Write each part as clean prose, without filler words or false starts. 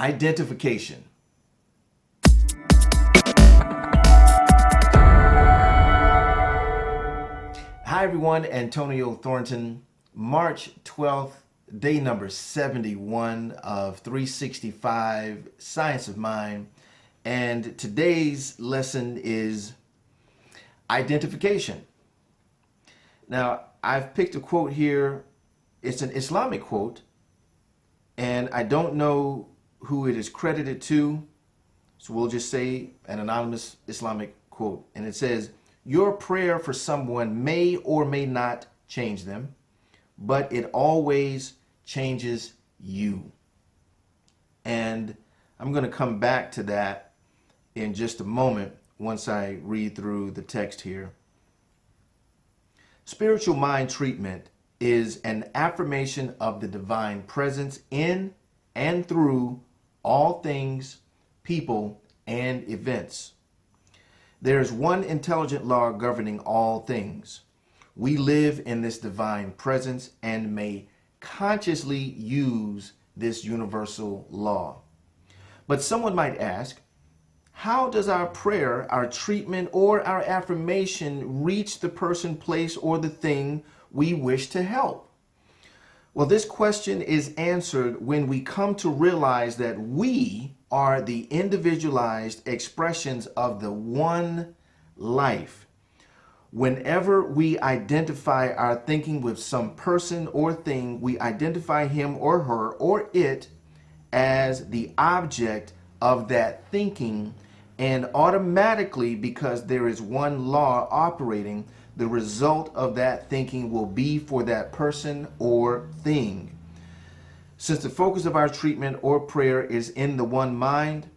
Identification. Hi everyone, Antonio Thornton, March 12th, day number 71 of 365 Science of Mind. And today's lesson is identification. Now, I've picked a quote here. It's an Islamic quote, and I don't know who it is credited to, so we'll just say an anonymous Islamic quote. And it says, "Your prayer for someone may or may not change them, but it always changes you." And I'm going to come back to that in just a moment once I read through the text here. Spiritual mind treatment is an affirmation of the divine presence in and through all things, people, and events. There is one intelligent law governing all things. We live in this divine presence and may consciously use this universal law. But someone might ask, how does our prayer, our treatment, or our affirmation reach the person, place, or the thing we wish to help? Well, this question is answered when we come to realize that we are the individualized expressions of the one life. Whenever we identify our thinking with some person or thing, we identify him or her or it as the object of that thinking, and automatically, because there is one law operating, the result of that thinking will be for that person or thing. Since the focus of our treatment or prayer is in the one mind,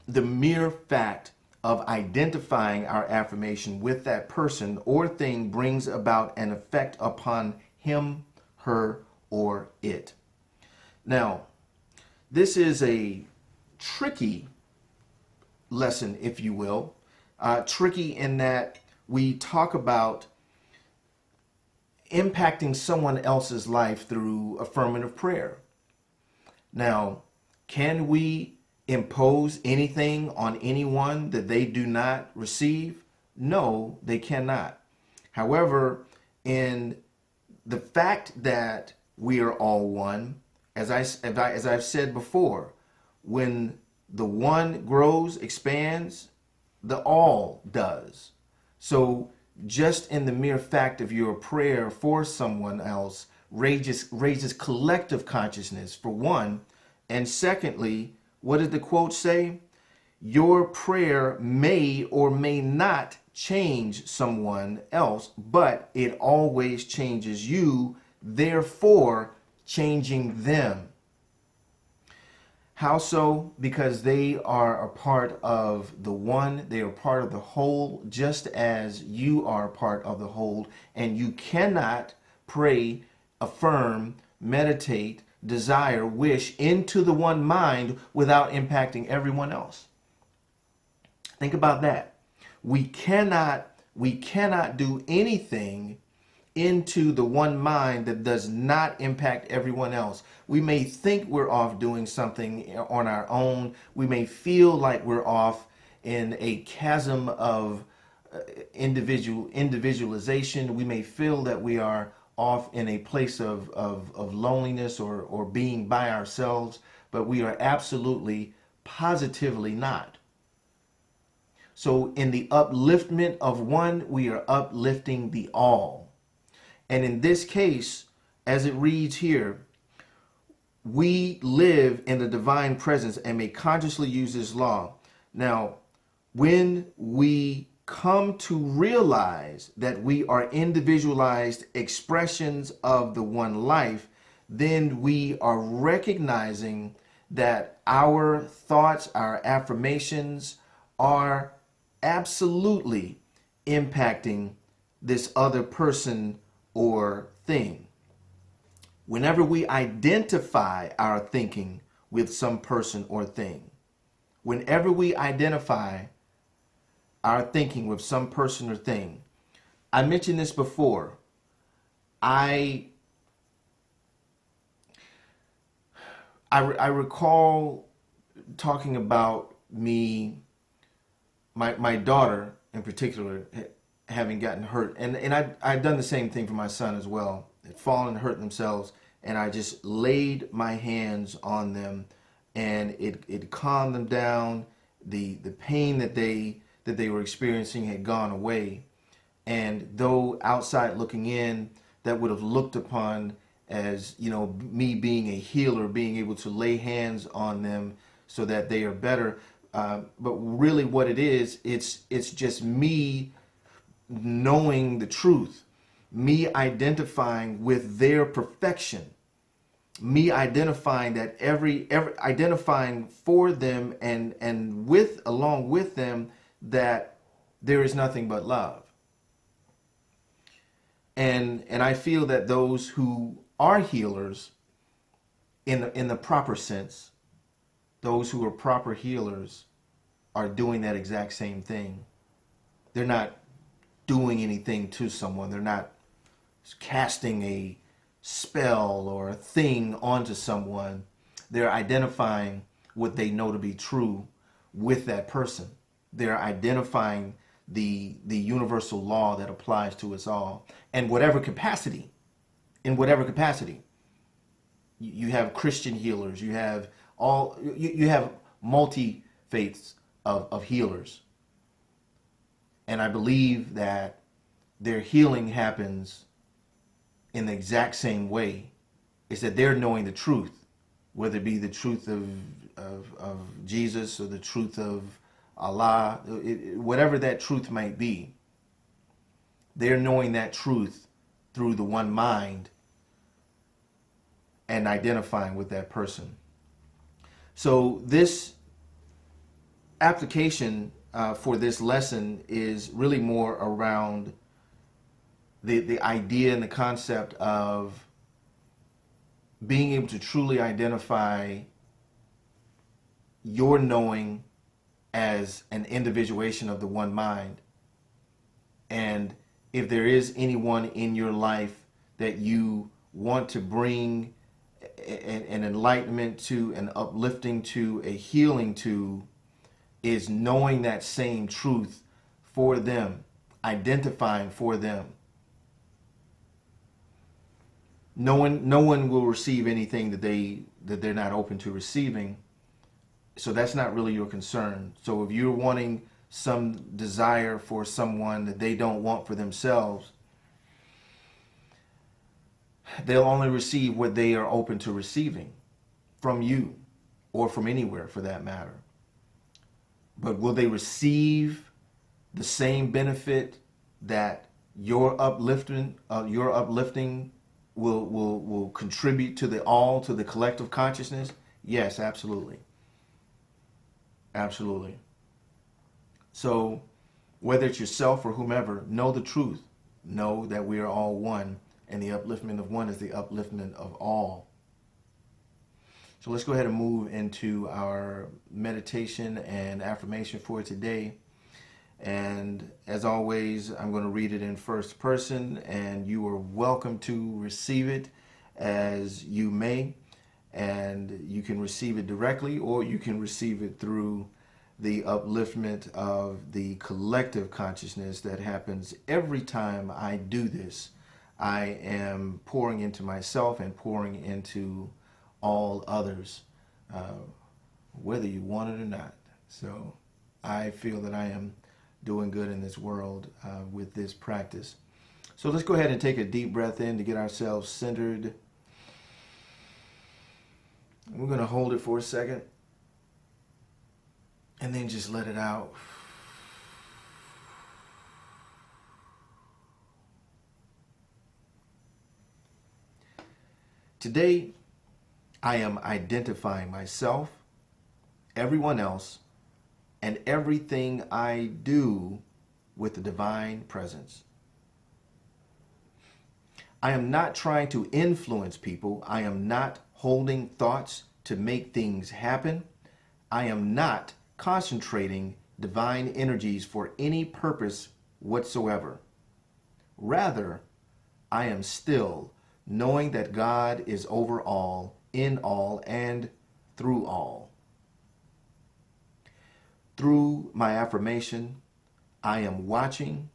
the mere fact of identifying our affirmation with that person or thing brings about an effect upon him, her, or it. Now, this is a tricky lesson, if you will. Tricky in that we talk about impacting someone else's life through affirmative prayer. Now, can we impose anything on anyone that they do not receive? No, they cannot. However, in the fact that we are all one, as I've said before, when the one grows, expands, the all does. So just in the mere fact of your prayer for someone else raises collective consciousness, for one. And secondly, what did the quote say? Your prayer may or may not change someone else, but it always changes you, therefore changing them. How so? Because they are a part of the one, they are part of the whole, just as you are part of the whole, and you cannot pray, affirm, meditate, desire, wish into the one mind without impacting everyone else. Think about that. We cannot do anything into the one mind that does not impact everyone else. We may think we're off doing something on our own. We may feel like we're off in a chasm of individualization. We may feel that we are off in a place of loneliness or being by ourselves, but we are absolutely, positively not. So in the upliftment of one, we are uplifting the all. And in this case, as it reads here, we live in the divine presence and may consciously use this law. Now, when we come to realize that we are individualized expressions of the one life, then we are recognizing that our thoughts, our affirmations are absolutely impacting this other person or thing. Whenever we identify our thinking with some person or thing, whenever we identify our thinking with some person or thing, I mentioned this before. I recall talking about my daughter in particular, having gotten hurt, and I've done the same thing for my son as well. They'd fallen and hurt themselves, and I just laid my hands on them, and it calmed them down. The pain that they were experiencing had gone away, and though outside looking in, that would have looked upon as, me being a healer, being able to lay hands on them so that they are better. But really what it is, it's just me knowing the truth, me identifying with their perfection, me identifying that every identifying for them and with along with them that there is nothing but love. And I feel that those who are healers in the proper sense, those who are proper healers are doing that exact same thing. They're not doing anything to someone. They're not casting a spell or a thing onto someone. They're identifying what they know to be true with that person. They're identifying the universal law that applies to us all, and whatever capacity, in whatever capacity. You have Christian healers. You have you have multi faiths of healers, and I believe that their healing happens in the exact same way. Is that they're knowing the truth, whether it be the truth of Jesus or the truth of Allah, whatever that truth might be. They're knowing that truth through the one mind and identifying with that person. So this application for this lesson is really more around the idea and the concept of being able to truly identify your knowing as an individuation of the one mind. And if there is anyone in your life that you want to bring an enlightenment to, an uplifting to, a healing to, is knowing that same truth for them, identifying for them. No one will receive anything that they're not open to receiving. So that's not really your concern. So if you're wanting some desire for someone that they don't want for themselves, they'll only receive what they are open to receiving from you, or from anywhere for that matter. But will they receive the same benefit that your uplifting will contribute to to the collective consciousness? Yes, absolutely. Absolutely. So whether it's yourself or whomever, know the truth. Know that we are all one, and the upliftment of one is the upliftment of all. So let's go ahead and move into our meditation and affirmation for today. And as always, I'm going to read it in first person, and you are welcome to receive it as you may. And you can receive it directly, or you can receive it through the upliftment of the collective consciousness that happens every time I do this. I am pouring into myself and pouring into all others, whether you want it or not. So I feel that I am doing good in this world with this practice. So let's go ahead and take a deep breath in to get ourselves centered. We're going to hold it for a second and then just let it out. Today, I am identifying myself, everyone else, and everything I do with the divine presence. I am not trying to influence people. I am not holding thoughts to make things happen. I am not concentrating divine energies for any purpose whatsoever. Rather, I am still, knowing that God is over all, in all, and through all. Through my affirmation, I am watching,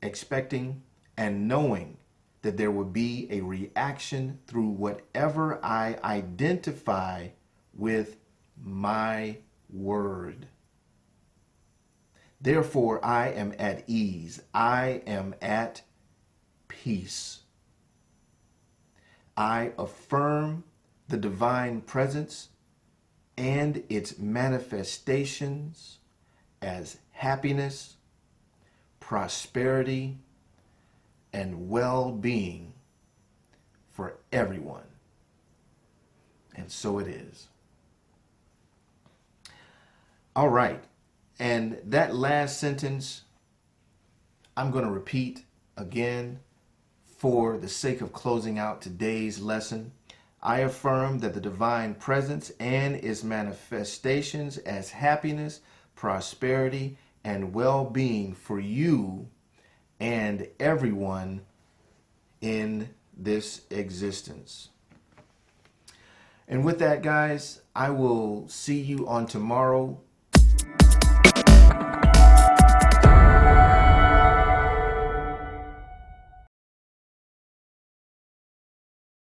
expecting, and knowing that there will be a reaction through whatever I identify with my word. Therefore, I am at ease. I am at peace. I affirm the divine presence and its manifestations as happiness, prosperity, and well-being for everyone. And so it is. All right. And that last sentence, I'm going to repeat again for the sake of closing out today's lesson. I affirm that the divine presence and its manifestations as happiness, prosperity, and well-being for you and everyone in this existence. And with that, guys, I will see you on tomorrow